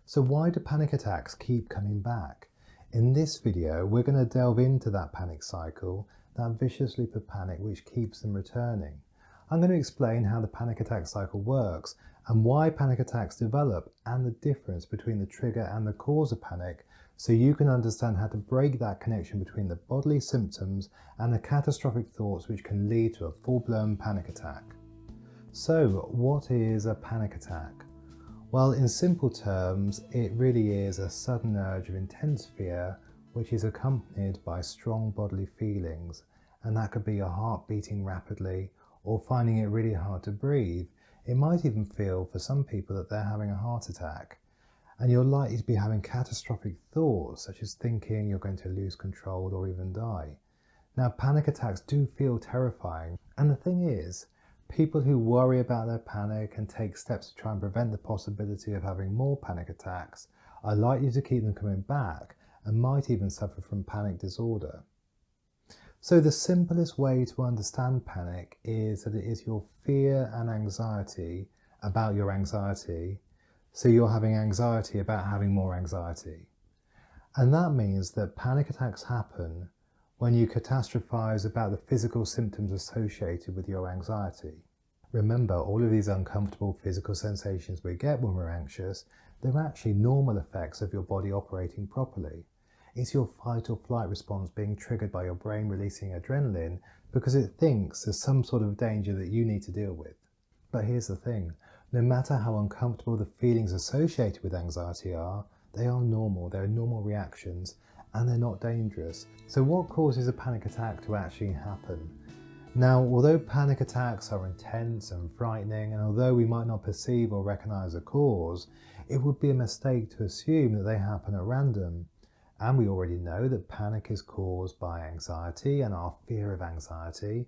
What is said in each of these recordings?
So why do panic attacks keep coming back? In this video, we're going to delve into that panic cycle, that vicious loop of panic which keeps them returning. I'm going to explain how the panic attack cycle works and why panic attacks develop and the difference between the trigger and the cause of panic, so you can understand how to break that connection between the bodily symptoms and the catastrophic thoughts which can lead to a full-blown panic attack. So what is a panic attack? Well, in simple terms, it really is a sudden urge of intense fear which is accompanied by strong bodily feelings, and that could be your heart beating rapidly or finding it really hard to breathe. It might even feel for some people that they're having a heart attack, and you're likely to be having catastrophic thoughts such as thinking you're going to lose control or even die. Now, panic attacks do feel terrifying, and the thing is, people who worry about their panic and take steps to try and prevent the possibility of having more panic attacks are likely to keep them coming back and might even suffer from panic disorder. So the simplest way to understand panic is that it is your fear and anxiety about your anxiety. So you're having anxiety about having more anxiety. And that means that panic attacks happen when you catastrophize about the physical symptoms associated with your anxiety. Remember, all of these uncomfortable physical sensations we get when we're anxious, they're actually normal effects of your body operating properly. It's your fight or flight response being triggered by your brain releasing adrenaline because it thinks there's some sort of danger that you need to deal with. But here's the thing, no matter how uncomfortable the feelings associated with anxiety are, they are normal, they're normal reactions, and they're not dangerous. So what causes a panic attack to actually happen? Now, although panic attacks are intense and frightening, and although we might not perceive or recognize a cause, it would be a mistake to assume that they happen at random. And we already know that panic is caused by anxiety and our fear of anxiety.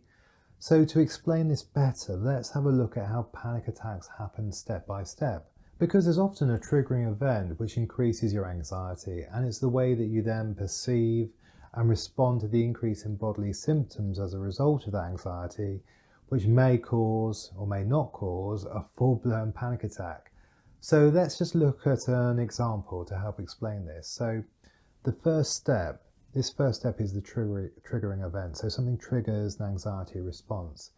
So to explain this better, let's have a look at how panic attacks happen step by step. Because there's often a triggering event which increases your anxiety, and it's the way that you then perceive and respond to the increase in bodily symptoms as a result of that anxiety, which may cause or may not cause a full-blown panic attack. So let's just look at an example to help explain this. So this first step is the triggering event. So something triggers an anxiety response.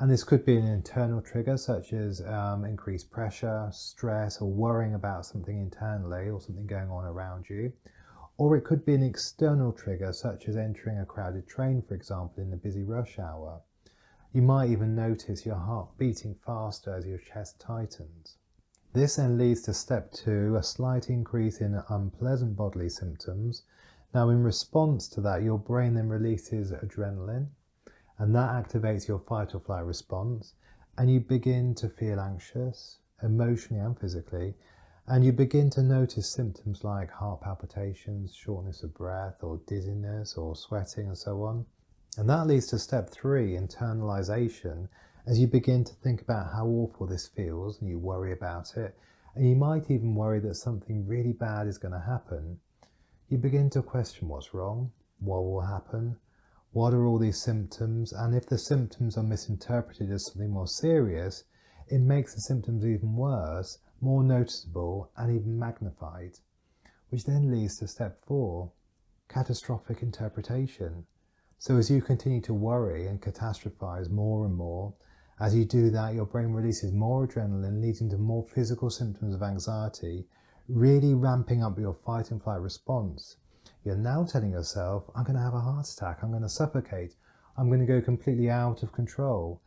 And this could be an internal trigger such as increased pressure, stress, or worrying about something internally or something going on around you. Or it could be an external trigger such as entering a crowded train, for example, in the busy rush hour. You might even notice your heart beating faster as your chest tightens. This then leads to step 2, a slight increase in unpleasant bodily symptoms. Now, in response to that, your brain then releases adrenaline, and that activates your fight or flight response, and you begin to feel anxious, emotionally and physically, and you begin to notice symptoms like heart palpitations, shortness of breath, or dizziness, or sweating, and so on. And that leads to step 3, internalization, as you begin to think about how awful this feels, and you worry about it, and you might even worry that something really bad is going to happen. You begin to question what's wrong, what will happen, what are all these symptoms, and if the symptoms are misinterpreted as something more serious, it makes the symptoms even worse, more noticeable, and even magnified. Which then leads to step 4, catastrophic interpretation. So as you continue to worry and catastrophize more and more, as you do that, your brain releases more adrenaline, leading to more physical symptoms of anxiety, really ramping up your fight and flight response. You're now telling yourself, I'm going to have a heart attack, I'm going to suffocate, I'm going to go completely out of control.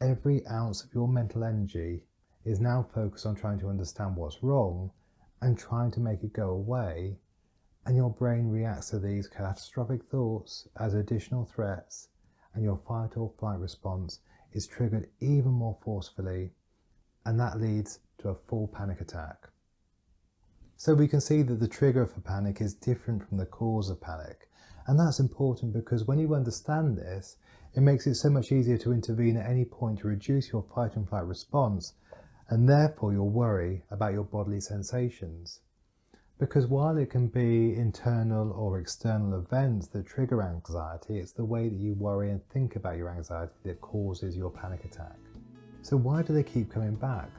Every ounce of your mental energy is now focused on trying to understand what's wrong and trying to make it go away. And your brain reacts to these catastrophic thoughts as additional threats, and your fight or flight response is triggered even more forcefully, and that leads to a full panic attack. So we can see that the trigger for panic is different from the cause of panic. And that's important because when you understand this, it makes it so much easier to intervene at any point to reduce your fight and flight response, and therefore your worry about your bodily sensations. Because while it can be internal or external events that trigger anxiety, it's the way that you worry and think about your anxiety that causes your panic attack. So why do they keep coming back?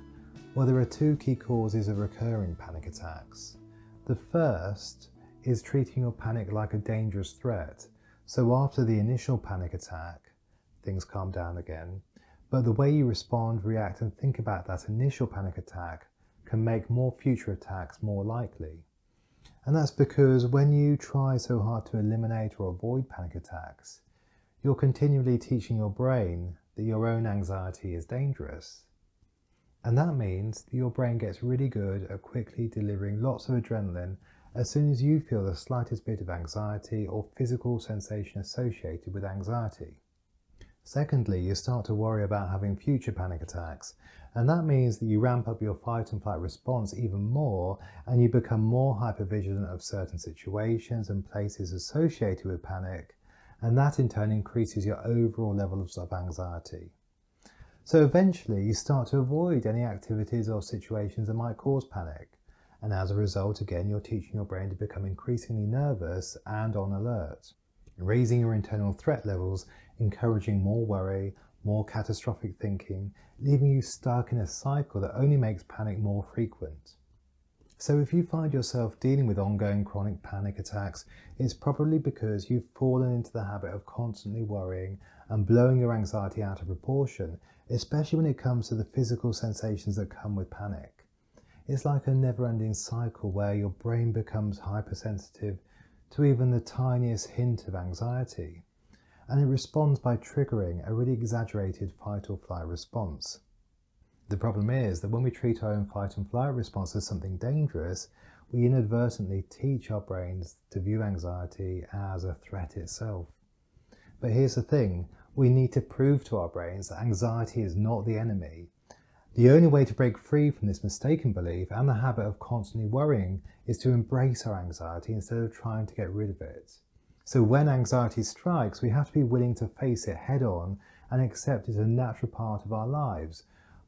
Well, there are two key causes of recurring panic attacks. The first is treating your panic like a dangerous threat. So after the initial panic attack, things calm down again, but the way you respond, react, and think about that initial panic attack can make more future attacks more likely. And that's because when you try so hard to eliminate or avoid panic attacks, you're continually teaching your brain that your own anxiety is dangerous. And that means that your brain gets really good at quickly delivering lots of adrenaline as soon as you feel the slightest bit of anxiety or physical sensation associated with anxiety. Secondly, you start to worry about having future panic attacks, and that means that you ramp up your fight and flight response even more, and you become more hypervigilant of certain situations and places associated with panic, and that in turn increases your overall levels of anxiety. So eventually you start to avoid any activities or situations that might cause panic. And as a result, again, you're teaching your brain to become increasingly nervous and on alert, raising your internal threat levels, encouraging more worry, more catastrophic thinking, leaving you stuck in a cycle that only makes panic more frequent. So if you find yourself dealing with ongoing chronic panic attacks, it's probably because you've fallen into the habit of constantly worrying and blowing your anxiety out of proportion, especially when it comes to the physical sensations that come with panic. It's like a never-ending cycle where your brain becomes hypersensitive to even the tiniest hint of anxiety, and it responds by triggering a really exaggerated fight or flight response. The problem is that when we treat our own fight and flight response as something dangerous, we inadvertently teach our brains to view anxiety as a threat itself. But here's the thing, we need to prove to our brains that anxiety is not the enemy. The only way to break free from this mistaken belief and the habit of constantly worrying is to embrace our anxiety instead of trying to get rid of it. So when anxiety strikes, we have to be willing to face it head on and accept it as a natural part of our lives.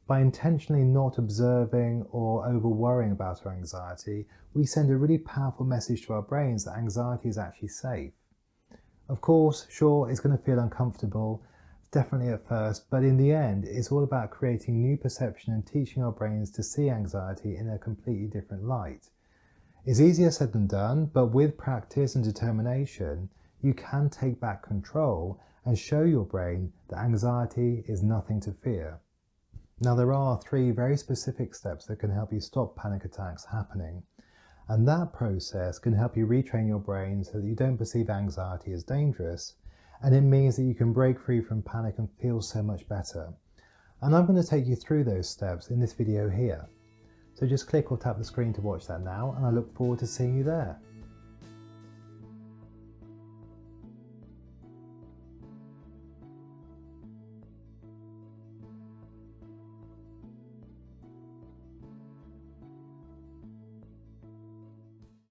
By intentionally not observing or over worrying about our anxiety, we send a really powerful message to our brains that anxiety is actually safe. Of course, sure, it's going to feel uncomfortable, definitely at first, but in the end, it's all about creating new perception and teaching our brains to see anxiety in a completely different light. It's easier said than done, but with practice and determination, you can take back control and show your brain that anxiety is nothing to fear. Now, there are 3 very specific steps that can help you stop panic attacks happening. And that process can help you retrain your brain so that you don't perceive anxiety as dangerous, and it means that you can break free from panic and feel so much better. And I'm going to take you through those steps in this video here. So just click or tap the screen to watch that now, and I look forward to seeing you there.